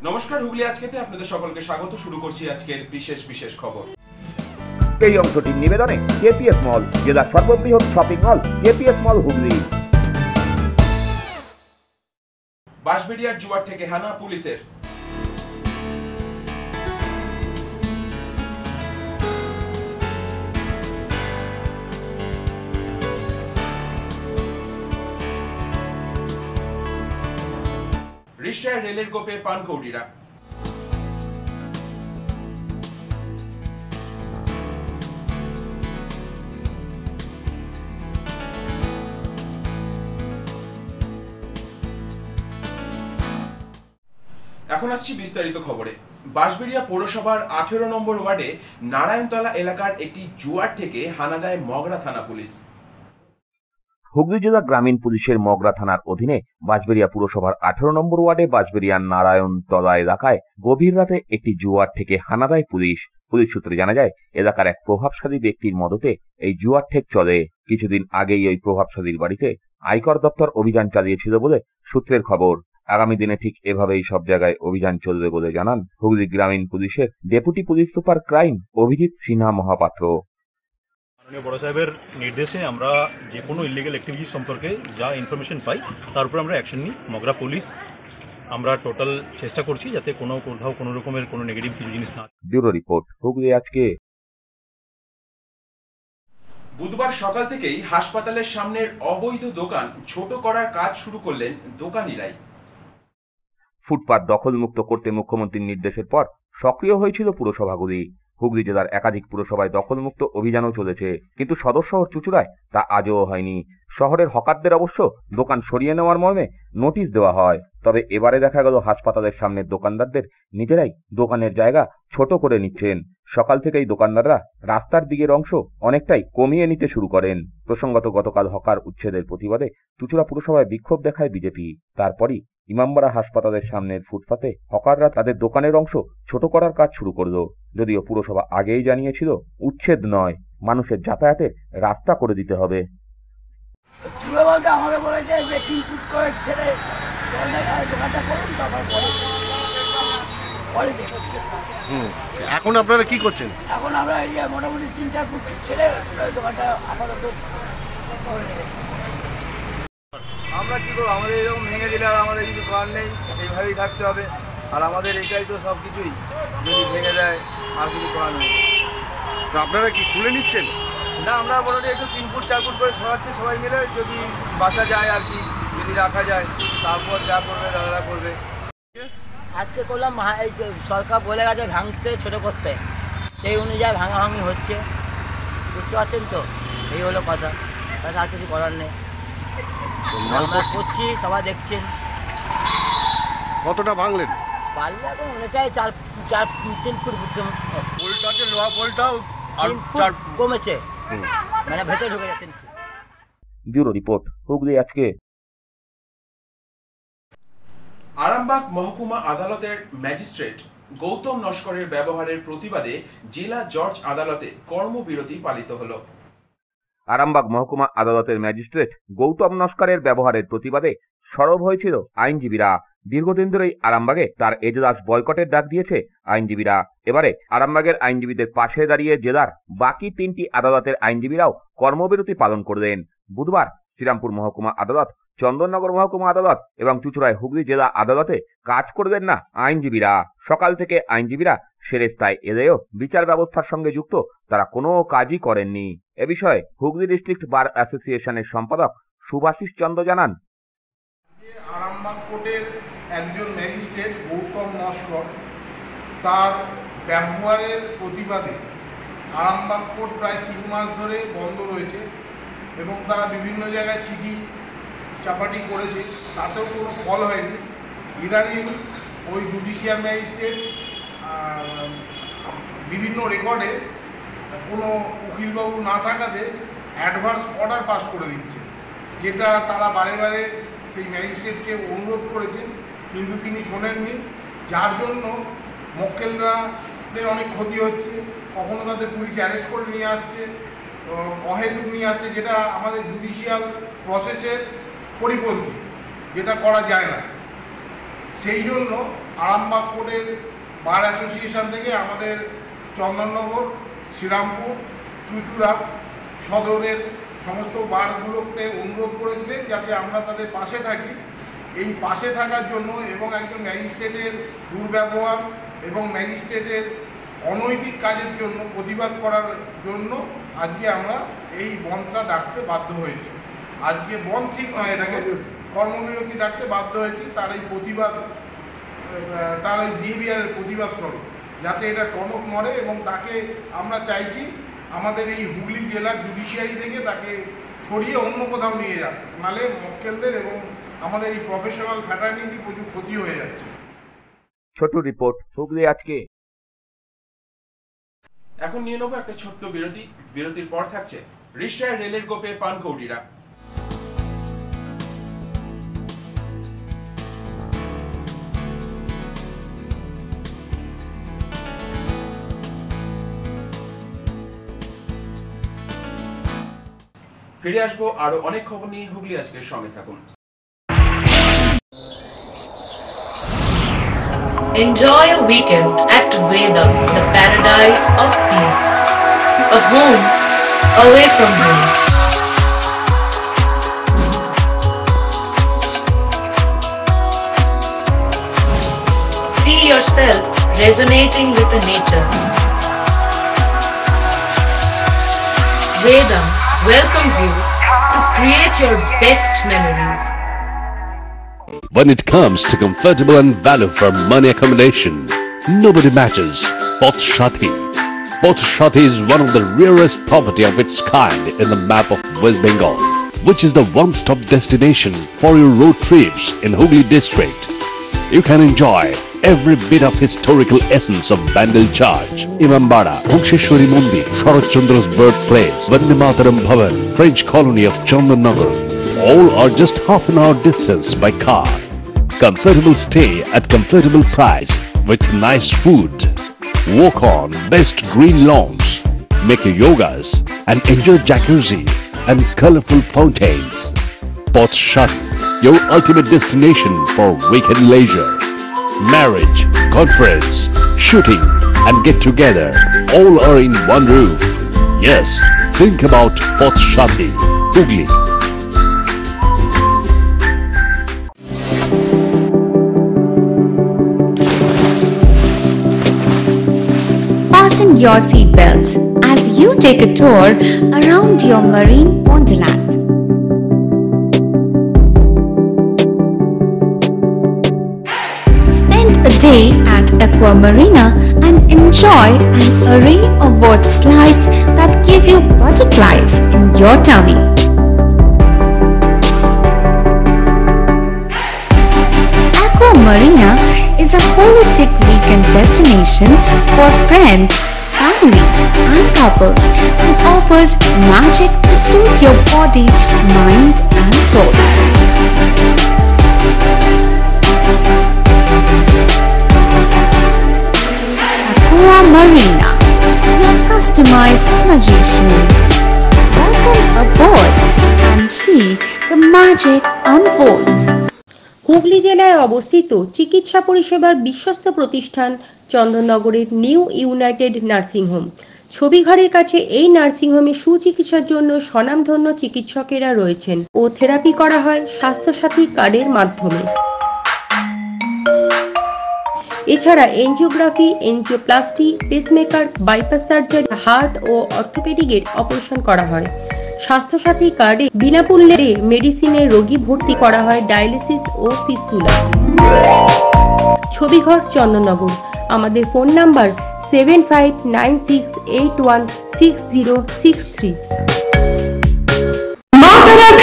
নমস্কার, হুগলি আজকেতে আপনাদের সকলকে স্বাগত। শুরু করছি আজকের বিশেষ খবর। এই অংশটির নিবেদনে কেপিএস মল, জেলার সর্ববৃহৎ শপিং মল কেপিএস মল হুগলি। বাঁশবেড়িয়ার জুয়ার থেকে হানা পুলিশের। রিষড়ায় রেলের কোপে পানকৌড়িরা। এখন আসছি বিস্তারিত খবরে। বাঁশবেড়িয়া পৌরসভার 18 নম্বর ওয়ার্ডে নারায়ণতলা এলাকার একটি জুয়ার থেকে হানা দেয় মগরা থানা পুলিশ। হুগলি জেলা গ্রামীণ পুলিশের মগরা থানার অধীনে বাঁশবেড়িয়া পুরসভার 18 নম্বর ওয়ার্ডে বাঁশবেড়িয়ার নারায়ণতলা এলাকায় গভীর রাতে একটি জুয়ার থেকে হানা দেয় পুলিশ। পুলিশ সূত্রে জানা যায়, এলাকার এক প্রভাবশালী ব্যক্তির মদতে এই জুয়ার ঠেক চলে। কিছুদিন আগেই ওই প্রভাবশালীর বাড়িতে আয়কর দপ্তর অভিযান চালিয়েছিল বলে সূত্রের খবর। আগামী দিনে ঠিক এভাবেই সব জায়গায় অভিযান চলবে বলে জানান হুগলি গ্রামীণ পুলিশের deputy police super crime Abhijit Sinha Mahapatra. মাননীয় বড় সাহেবের নির্দেশে আমরা যে কোনো ইলিগাল অ্যাক্টিভিটি সম্পর্কে যা ইনফরমেশন পাই তার উপর আমরা অ্যাকশন নিই। মগরা পুলিশ আমরা টোটাল চেষ্টা করছি যাতে কোথাও কোনো রকমের কোনো নেগেটিভ কিছু জিনিস না। ব্যুরো রিপোর্ট, হুগলি আজকে। বুধবার সকাল থেকেই হাসপাতালের সামনের অবৈধ দোকান ছোট করার কাজ শুরু করলেন দোকানিরাই। ফুটপাত দখলমুক্ত করতে মুখ্যমন্ত্রীর নির্দেশের পর সক্রিয় হয়েছিল পুরসভাগুলি। হুগলি জেলার একাধিক পুরসভায় দখলমুক্ত অভিযানও চলেছে, কিন্তু সদর শহর চুঁচুড়ায় তা আজও হয়নি। শহরের হকারদের অবশ্য দোকান সরিয়ে নেওয়ার মর্মে নোটিশ দেওয়া হয়। তবে এবারে দেখা গেল হাসপাতালের সামনের দোকানদারদের নিজেরাই দোকানের জায়গা ছোট করে নিচ্ছেন। সকাল থেকেই দোকানদাররা রাস্তার দিকের অংশ অনেকটাই কমিয়ে নিতে শুরু করেন। প্রসঙ্গত, গতকাল হকার উচ্ছেদের প্রতিবাদে চুঁচুড়া পুরসভায় বিক্ষোভ দেখায় বিজেপি। তারপরই ইমামবাড়া হাসপাতালের সামনের ফুটপাতে হকাররা তাদের দোকানের অংশ ছোট করার কাজ শুরু করল। যদিও পুরসভা আগেই জানিয়েছিল উচ্ছেদ নয়, মানুষের যাতায়াতের রাস্তা করে দিতে হবে। এখন আপনারা কি করছেন? এখন আমরা মোটামুটি 3-4 ফুট ছেড়ে দোকানটা আপাতত আমরা কি করবো? আমাদের এরকম ভেঙে দিলে আর আমাদের কিছু করার নেই, এইভাবেই থাকতে হবে। আর আমাদের এটাই তো সব কিছুই, যদি ভেঙে দেয় আর কিছু করার নেই। তো আপনারা কি খুলে নিচ্ছেন? না, আমরা মোটামুটি একটু 3 ফুট 4 ফুট করে সরাচ্ছি সবাই মিলে, যদি বাঁচা যায় আর কি, যদি রাখা যায়। তারপর যা করবে দাদারা করবে। আজকে করলাম, এই সরকার বলে গেছে ভাঙতে ছোটো করতে, সেই অনুযায়ী ভাঙাভাঙি হচ্ছে, বুঝতে পারছেন তো? এই হলো কথা, তাহলে আর কিছু করার নেই। আমরা করছি, সবাই দেখছেন। কতটা ভাঙলেন? পারলে এখন অনেকটাই 3 ফুট পোলটাতে লোহা পোলটাও কমেছে, মানে ভেতরে ঢুকে যাচ্ছে। ব্যুরো রিপোর্ট, হুগলি আজকে। আরামবাগ মহকুমা আদালতের ম্যাজিস্ট্রেট গৌতম নস্করের ব্যবহারের প্রতিবাদে জেলা জজ আদালতে কর্মবিরতি পালিত হলো। আরামবাগ মহকুমা আদালতের ম্যাজিস্ট্রেট গৌতম নস্করের ব্যবহারের প্রতিবাদে সরব হয়েছিল আইনজীবীরা। দীর্ঘদিন ধরেই আরামবাগে তার এজলাস বয়কটের ডাক দিয়েছে আইনজীবীরা। এবারে আরামবাগের আইনজীবীদের পাশে দাঁড়িয়ে জেলার বাকি 3টি আদালতের আইনজীবীরাও কর্মবিরতি পালন করলেন। বুধবার শ্রীরামপুর মহকুমা আদালত, চন্দননগর মহকুমা আদালত এবং চুঁচুড়ায় হুগলি জেলা আদালতে কাজ করবেন না আইনজীবীরা। সকাল থেকে আইনজীবীরা সেরেস্তায় এলেও বিচার ব্যবস্থার সঙ্গে যুক্ত তারা কোনো কাজই করেননি। এ বিষয়ে হুগলি ডিস্ট্রিক্ট বার অ্যাসোসিয়েশনের সম্পাদক সুভাষিস চন্দ্র জানান, আরামবাগ কোর্টের একজন ম্যাজিস্ট্রেট গৌতম নস্কর তার ব্যবহারের প্রতিবাদে আরামবাগ কোর্ট প্রায় 3 মাস ধরে বন্ধ রয়েছে এবং তারা বিভিন্ন জায়গায় চিঠি চাপাটি করেছে, তাতেও কোনো ফল হয়নি। ইদানিং ওই জুডিশিয়াল ম্যাজিস্ট্রেট বিভিন্ন রেকর্ডে কোনো উকিলবাবু না থাকাতে অ্যাডভান্স অর্ডার পাস করে দিচ্ছে, যেটা তারা বারে বারে সেই ম্যাজিস্ট্রেটকে অনুরোধ করেছেন, কিন্তু তিনি শোনেননি। যার জন্য মক্কেলদের অনেক ক্ষতি হচ্ছে, কখনো তাদের পুলিশ অ্যারেস্ট করে নিয়ে আসছে, অহেতুক নিয়ে আসছে, যেটা আমাদের জুডিশিয়াল প্রসেসের পরিপন্থী, যেটা করা যায় না। সেই জন্য আরামবাগ কোর্টের বার অ্যাসোসিয়েশন থেকে আমাদের চন্দননগর, শ্রীরামপুর, চুঁচুড়া সদরের সমস্ত বারগুলোকে অনুরোধ করেছিলেন যাতে আমরা তাদের পাশে থাকি। এই পাশে থাকার জন্য এবং একজন ম্যাজিস্ট্রেটের দুর্ব্যবহার এবং ম্যাজিস্ট্রেটের অনৈতিক কাজের জন্য প্রতিবাদ করার জন্য আজকে আমরা এই বন্ধটা ডাকতে বাধ্য হয়েছি। আজকে বন্ধ ঠিক নয়, এটাকে কর্মবিরতি ডাকতে বাধ্য হয়েছি তার এই প্রতিবাদ, তার এই বিহেভিয়ারের প্রতিবাদ স্বরূপ, যাতে এটা টনক মরে। এবং তাকে আমরা চাইছি আমাদের এই হুগলি জেলার জুডিশিয়ারি থেকে তাকে সরিয়ে অন্য কোথাও নিয়ে যাক, নাহলে মক্কেলদের এবং আমাদের এই প্রফেশনাল ফ্যাটার্নিটি প্রচুর ক্ষতি হয়ে যাচ্ছে। ছোট রিপোর্ট, হুগলি আজকে। এখন নিয়ে নেবো একটা ছোট্ট বিরতি। বিরতির পর থাকছে রিকশায় রেলের গোপে পানকৌড়িরা। ফিরে আসবো আরো অনেক খবর নিয়ে। হুগলি আজকের সঙ্গে থাকুন। Enjoy a weekend at Vedam, the paradise of peace. A home away from home. See yourself resonating with the nature. Vedam welcomes you to create your best memories. When it comes to comfortable and value for money accommodation, nobody matches Pothshati. Pothshati is one of the rarest property of its kind in the map of West Bengal, which is the one-stop destination for your road trips in Hooghly district. You can enjoy every bit of historical essence of Bandel Church, Imambara, Bhuksheshwari Mandir, Sharat Chandra's birthplace, Vande Mataram Bhavan, French colony of Chandanagar. All are just half an hour distance by car. Comfortable stay at comfortable price with nice food. Walk on best green lawns, make your yogas and enjoy jacuzzi and colorful fountains. Pothshati, your ultimate destination for weekend leisure. Marriage, conference, shooting and get together all are in one roof. Yes, think about Pothshati, Hooghly. Fasten your seatbelts as you take a tour around your marine wonderland. Spend a day at Aqua Marina and enjoy an array of water slides that give you butterflies in your tummy. Aqua Marina is a holistic weekend destination for friends, family and couples and offers magic to soothe your body, mind and soul. Aqua Marina, your customized magician. Welcome aboard and see the magic unfold. Hooghly জেলায় অবস্থিত চিকিৎসা পরিষেবার বিশ্বস্ত প্রতিষ্ঠান চন্দননগরের new United nursing home. ছবিঘরের কাছে এই nursing হোমে সুচিকিৎসার জন্য স্বনামধন্য চিকিৎসকেরা রয়েছেন ও থেরাপি করা হয় স্বাস্থ্যসাথী কার্ডের মাধ্যমে। এছাড়া angiography, angioplasty, pacemaker, bypass surgery, heart ও অর্থোপেডিকের অপারেশন করা হয়। স্বাস্থ্যসাথী কার্ডে বিনামূল্যে মেডিসিনের রোগী ভর্তি করা হয় ডায়ালিসিস ও ফিস্টুলা। ছবিঘর চন্দননগর। আমাদের ফোন নাম্বার 7596816063।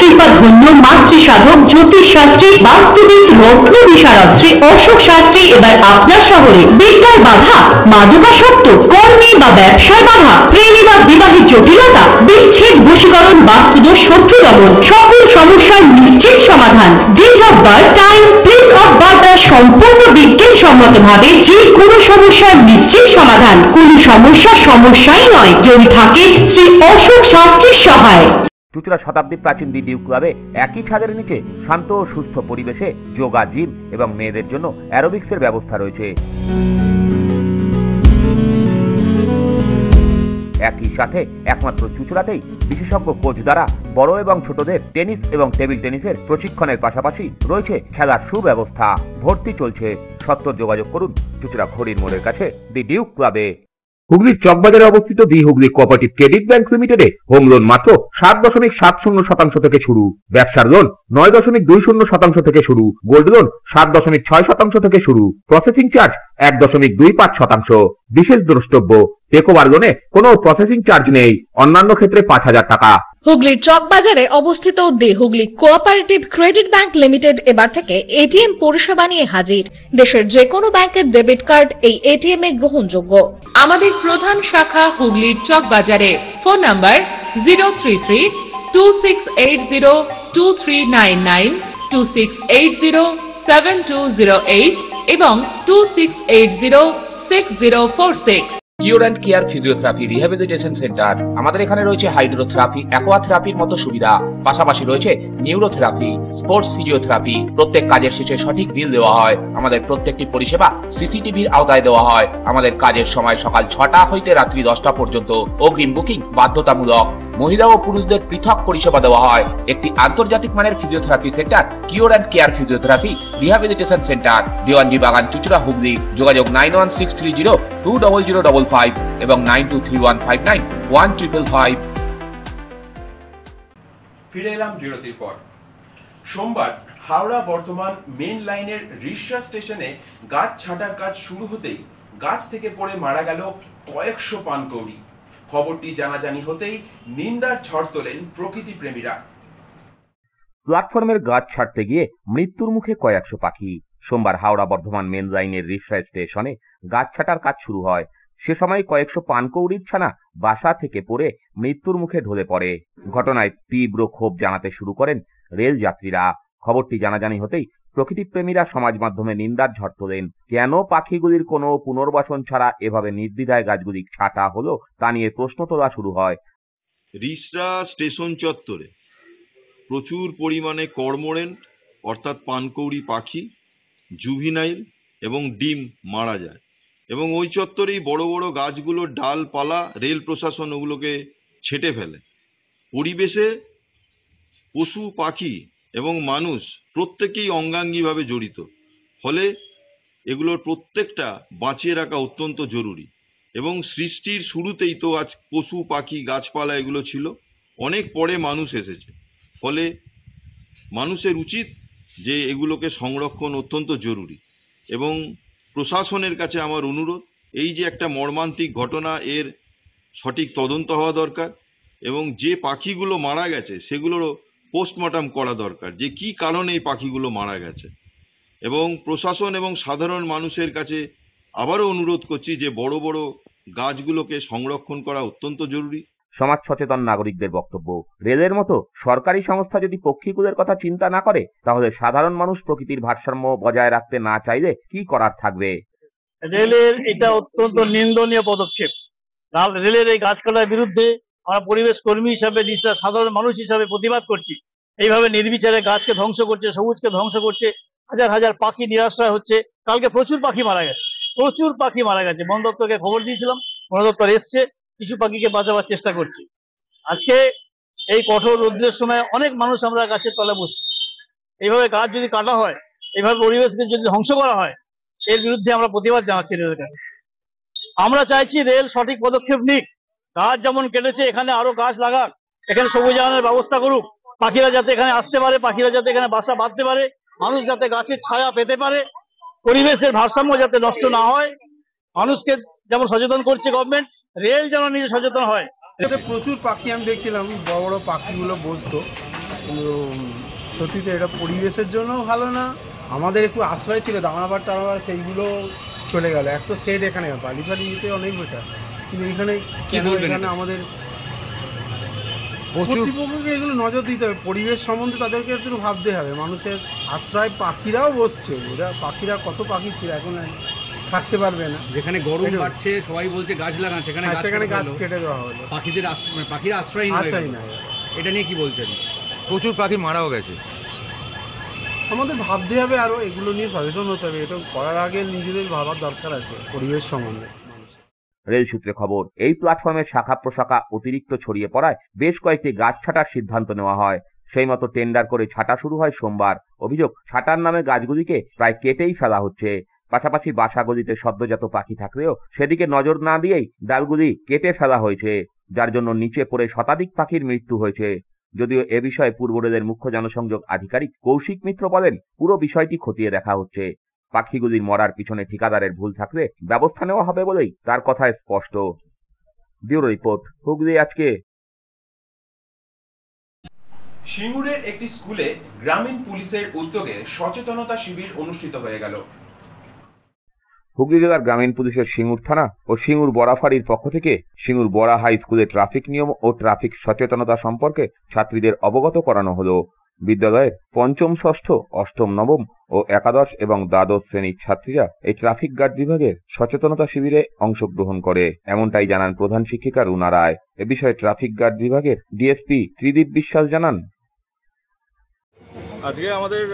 কৃপাধন্য মাতৃসাধক জ্যোতিষশাস্ত্রী, বাস্তুবিদ, রত্ন বিশারদ শ্রী অশোক শাস্ত্রী এবার আপনার শহরে। বিদ্যায় বাধা, মাদকাসক্ত, কর্মে বা ব্যবসায় বাধা, প্রেমে বা বিবাহের জটিলতা, বিচ্ছেদ, বশীকরণ, বাস্তুদোষ, শত্রু দমন, সকল সমস্যার নিশ্চিত সমাধান। Date of birth, time, place of birth দ্বারা সম্পূর্ণ বিজ্ঞানসম্মত ভাবে যে কোনো সমস্যার নিশ্চিত সমাধান। কোন সমস্যাই নয় যদি থাকে শ্রী অশোক শাস্ত্রীর সহায়। চুঁচুড়া শতাব্দী প্রাচীন দি ডিউক ক্লাবে একই ছাদের নিচে শান্ত ও সুস্থ পরিবেশে যোগা, জিম এবং মেয়েদের জন্য অ্যারোবিক্সের ব্যবস্থা রয়েছে। একই সাথে একমাত্র চুঁচুড়াতেই বিশেষজ্ঞ কোচ দ্বারা বড় এবং ছোটদের টেনিস এবং টেবিল টেনিসের প্রশিক্ষণের পাশাপাশি রয়েছে খেলার সুব্যবস্থা। ভর্তি চলছে। সত্তর যোগাযোগ করুন চুঁচুড়া ঘড়ির মোড়ের কাছে দি ডিউক ক্লাবে। হুগলির চকবাজারে অবস্থিত the Hooghly cooperative credit bank লিমিটেডে হোম লোন মাত্র 7.70% থেকে শুরু, ব্যবসার লোন 9.20% থেকে শুরু, গোল্ড লোন 7.6% থেকে শুরু, প্রসেসিং চার্জ 1.25%। বিশেষ দ্রষ্টব্য, টেকওভার লোনে কোনো প্রসেসিং চার্জ নেই, অন্যান্য ক্ষেত্রে 5,000 টাকা। হুগলির চকবাজারে অবস্থিত the Hooghly cooperative credit bank limited এবার থেকে এটিএম পরিষেবা নিয়ে হাজির। দেশের যে কোনো ব্যাংকের ডেবিট কার্ড এই এটিএম এ গ্রহণযোগ্য। আমাদের প্রধান শাখা হুগলির চকবাজারে। ফোন নাম্বার 033-2680-2399, 2680-7208 এবং 2680-6046। Cure and care physiotherapy rehabilitation centre. আমাদের এখানে রয়েছে হাইড্রোথেরাপি, অ্যাকোয়াথেরাপির মতো সুবিধা, পাশাপাশি রয়েছে নিউরোথেরাপি, স্পোর্টস ফিজিওথেরাপি। প্রত্যেক কাজের শেষে সঠিক বিল দেওয়া হয়। আমাদের প্রত্যেকটি পরিষেবা সিসিটিভির আওতায় দেওয়া হয়। আমাদের কাজের সময় সকাল 6টা হইতে রাত্রি 10টা পর্যন্ত। অগ্রিম বুকিং বাধ্যতামূলক। মহিলা ও পুরুষদের পৃথক পরিষেবা দেওয়া হয়। একটি আন্তর্জাতিক মানের physiotherapy centre cure and care physiotherapy rehabilitation centre, Dewanji বাগান, চুঁচুড়া, হুগলি। যোগাযোগ 9163020055 এবং 9231591555। ফিরে এলাম বিরতির পর। সোমবার হাওড়া বর্ধমান মেন লাইনের রিষড়া স্টেশনে গাছ ছাঁটার কাজ শুরু হতেই গাছ থেকে পড়ে মারা গেল কয়েকশো পানকৌড়ি। খবরটি জানাজানি হতেই নিন্দার ঝড় তোলেন প্রকৃতি প্রেমীরা। প্ল্যাটফর্মের গাছ ছাড়তে গিয়ে মৃত্যুর মুখে কয়েকশো পাখি। সোমবার হাওড়া বর্ধমান মেন লাইনের রিষড়া স্টেশনে গাছ ছাঁটার কাজ শুরু হয়। সে সময় কয়েকশো পানকৌড়ির ছানা বাসা থেকে পড়ে মৃত্যুর মুখে ঢলে পড়ে। ঘটনায় তীব্র ক্ষোভ জানাতে শুরু করেন রেল যাত্রীরা। খবরটি জানাজানি হতেই প্রকৃতি প্রেমীরা সমাজ মাধ্যমে নিন্দার ঝড় তোলেন। কেন পাখিগুলির কোনো পুনর্বাসন ছাড়া এভাবে নির্দ্বিধায় গাছগুলি ছাঁটা হলো তা নিয়ে প্রশ্ন তোলা শুরু হয়। রিষড়া স্টেশন চত্বরে প্রচুর পরিমাণে কর্মোরেন্ট অর্থাৎ পানকৌড়ি পাখি, জুভিনাইল এবং ডিম মারা যায় এবং ওই চত্বরেই বড় বড় গাছগুলোর ডালপালা রেল প্রশাসন ওগুলোকে ছেঁটে ফেলে। পরিবেশে পশু পাখি এবং মানুষ প্রত্যেকেই অঙ্গাঙ্গিভাবে জড়িত, ফলে এগুলোর প্রত্যেকটা বাঁচিয়ে রাখা অত্যন্ত জরুরি। এবং সৃষ্টির শুরুতেই তো আজ পশু পাখি গাছপালা এগুলো ছিল, অনেক পরে মানুষ এসেছে, ফলে মানুষের উচিত যে এগুলোকে সংরক্ষণ অত্যন্ত জরুরি। এবং প্রশাসনের কাছে আমার অনুরোধ, এই যে একটা মর্মান্তিক ঘটনা, এর সঠিক তদন্ত হওয়া দরকার এবং যে পাখিগুলো মারা গেছে সেগুলোরও পোস্টমর্টম করা দরকার, যে কি কারণে এই পাখিগুলো মারা গেছে। এবং প্রশাসন এবং সাধারণ মানুষের কাছে আবারও অনুরোধ করছি যে বড় বড় গাছগুলোকে সংরক্ষণ করা অত্যন্ত জরুরি। সমাজ সচেতন নাগরিকদের বক্তব্য, রেলের মতো সরকারি সংস্থা যদি পক্ষীকুলের কথা চিন্তা না করে তাহলে সাধারণ মানুষ প্রকৃতির ভারসাম্য বজায় রাখতে না চাইলে কি করার থাকবে? রেলের এটা অত্যন্ত নিন্দনীয় পদক্ষেপ। রেলের এই গাছ কাটার বিরুদ্ধে আমরা পরিবেশ কর্মী হিসাবে, সাধারণ মানুষ হিসাবে প্রতিবাদ করছি। এইভাবে নির্বিচারে গাছকে ধ্বংস করছে, সবুজকে ধ্বংস করছে, হাজার হাজার পাখি নিরাশ্রয় হচ্ছে। কালকে প্রচুর পাখি মারা গেছে, প্রচুর পাখি মারা গেছে। বন দপ্তরকে খবর দিয়েছিলাম, বন দপ্তর এসছে, কিছু পাখিকে বাঁচাবার চেষ্টা করছি। আজকে এই কঠোর রোদ্রের সময় অনেক মানুষ আমরা গাছের তলে বসছি। এইভাবে গাছ যদি কাটা হয়, এইভাবে পরিবেশকে যদি ধ্বংস করা হয়, এর বিরুদ্ধে আমরা প্রতিবাদ জানাচ্ছি রেলের কাছে। আমরা চাইছি রেল সঠিক পদক্ষেপ নিক। গাছ যেমন কেটেছে, এখানে আরো গাছ লাগাক, এখানে সবুজায়নের ব্যবস্থা করুক, পাখিরা যাতে এখানে আসতে পারে, পাখিরা যাতে এখানে বাসা বাঁধতে পারে, মানুষ যাতে গাছের ছায়া পেতে পারে, পরিবেশের ভারসাম্য যাতে নষ্ট না হয়। মানুষকে যেমন সচেতন করছে গভর্নমেন্ট, রেল যেন নিজে সচেতন হয়। প্রচুর পাখি আমি দেখছিলাম, বড় বড় পাখিগুলো বসতো, কিন্তু সত্যিতে এটা পরিবেশের জন্য ভালো না। আমাদের একটু আশ্রয় ছিল দাঁড়াবার টাড়াবার, সেইগুলো চলে গেল। এক তো সেট এখানে বালি ফালি দিতে অনেক বেটার, কিন্তু এখানে এখানে আমাদের কর্তৃপক্ষকে এগুলো নজর দিতে হবে। পরিবেশ সম্বন্ধে তাদেরকে একটু ভাবতে হবে। মানুষের আশ্রয়, পাখিরাও বসছে, ওরা পাখিরা কত পাখি ছিল এখন থাকতে পারবে না। যেখানে গরম বাড়ছে সবাই বলছে গাছ লাগান, সেখানে গাছ কেটে দেওয়া হলো, পাখিরা আশ্রয় নাই। এটা নিয়ে কি বলছেন? প্রচুর প্রার্থী মারাও গেছে। আমাদের ভাবতে হবে, আরও এগুলো নিয়ে সচেতন হতে হবে। এটা করার আগে নিজেদের ভাবার দরকার আছে পরিবেশ সম্বন্ধে। রেল সূত্রে খবর, এই প্ল্যাটফর্মের শাখা প্রশাখা অতিরিক্ত ছড়িয়ে পড়ায় বেশ কয়েকটি গাছ ছাঁটার সিদ্ধান্ত নেওয়া হয়। সেই মতো টেন্ডার করে ছাঁটা শুরু হয় সোমবার। অভিযোগ, ছাঁটার নামে গাছগুলিকে প্রায় কেটেই ফেলা হচ্ছে। পাশাপাশি বাসাগলিতে সদ্যজাত পাখি থাকলেও সেদিকে নজর না দিয়েই ডালগুলি কেটে ফেলা হয়েছে, যার জন্য নিচে পড়ে শতাধিক পাখির মৃত্যু হয়েছে। যদিও এ বিষয়ে পূর্ব রেলের মুখ্য জনসংযোগ আধিকারিক কৌশিক মিত্র বলেন, পুরো বিষয়টি খতিয়ে দেখা হচ্ছে। পাখিগুলির মরার পিছনে ঠিকাদারের ভুল থাকলে ব্যবস্থা নেওয়া হবে বলেই তার কথায় স্পষ্ট। ব্যুরো রিপোর্ট, হুগলি আজকে। সিঙ্গুরের একটি স্কুলে গ্রামীণ পুলিশের উদ্যোগে সচেতনতা শিবির অনুষ্ঠিত হয়ে গেল। হুগলি জেলার গ্রামীণ পুলিশের সিঙ্গুর থানা ও সিঙ্গুর বড়া ফাঁড়ির পক্ষ থেকে সিঙ্গুর বড়া হাই স্কুলে ট্রাফিক নিয়ম ও ট্রাফিক সচেতনতা সম্পর্কে ছাত্রীদের অবগত করানো হলো। বিদ্যালয়ের পঞ্চম, ষষ্ঠ, অষ্টম, নবম ও একাদশ এবং দ্বাদশ শ্রেণীর ছাত্রীরা এই ট্রাফিক গার্ড বিভাগের সচেতনতা শিবিরে অংশগ্রহণ করে, এমনটাই জানান প্রধান শিক্ষিকা রুনা রায়। এ বিষয়ে ট্রাফিক গার্ড বিভাগের ডিএসপি ত্রিদীপ বিশ্বাস জানান, আজকে আমাদের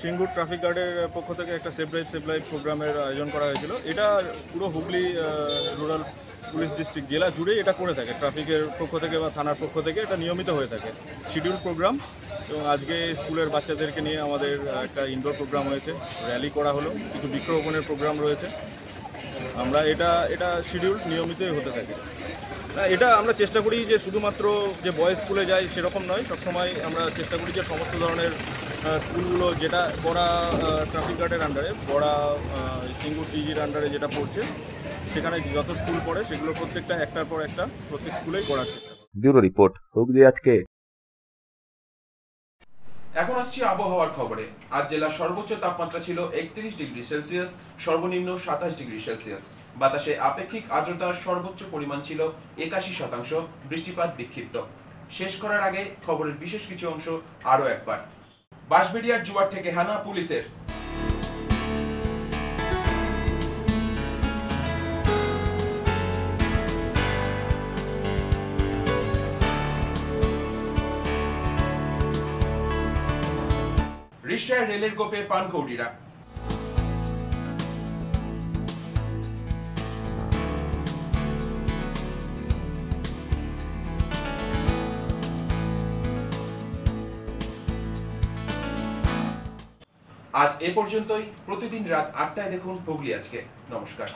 সিঙ্গুর ট্রাফিক গার্ডের পক্ষ থেকে একটা সেভ লাইফ প্রোগ্রামের আয়োজন করা হয়েছিল। এটা পুরো হুগলি রুরাল পুলিশ ডিস্ট্রিক্ট জেলা জুড়েই এটা করে থাকে, ট্রাফিকের পক্ষ থেকে বা থানার পক্ষ থেকে এটা নিয়মিত হয়ে থাকে, শিডিউল প্রোগ্রাম। এবং আজকে স্কুলের বাচ্চাদেরকে নিয়ে আমাদের একটা ইনডোর প্রোগ্রাম হয়েছে, র্যালি করা হলো, কিছু বৃক্ষরোপণের প্রোগ্রাম রয়েছে। আমরা এটা শিডিউল নিয়মিতই হতে থাকে। এটা আমরা চেষ্টা করি যে শুধুমাত্র যে বয়েজ স্কুলে যায় সেরকম নয়, সবসময় আমরা চেষ্টা করি যে সমস্ত ধরনের স্কুলগুলো যেটা বড়া ট্রাফিক গার্ডের আন্ডারে, বড়া সিঙ্গুর টিজির আন্ডারে যেটা পড়ছে, সেখানে যত স্কুল পড়ে সেগুলো প্রত্যেকটা একটার পর একটা প্রত্যেক স্কুলেই করার চেষ্টা করি। ব্যুরো রিপোর্ট, হুগলি আজকে। এখন আসছি আবহাওয়ার খবরে। আজ জেলার সর্বোচ্চ তাপমাত্রা ছিল 31 ডিগ্রি সেলসিয়াস, সর্বনিম্ন 27 ডিগ্রি সেলসিয়াস। বাতাসে আপেক্ষিক আর্দ্রতার সর্বোচ্চ পরিমাণ ছিল 81%, বৃষ্টিপাত বিক্ষিপ্ত। শেষ করার আগে খবরের বিশেষ কিছু অংশ আরও একবার। বাঁশবেড়িয়ার জুয়ার থেকে হানা পুলিশের। রিষড়ায় রেলের কোপে পানকৌড়িরা। আজ এ পর্যন্তই। প্রতিদিন রাত 8টায় দেখুন হুগলি আজকে। নমস্কার।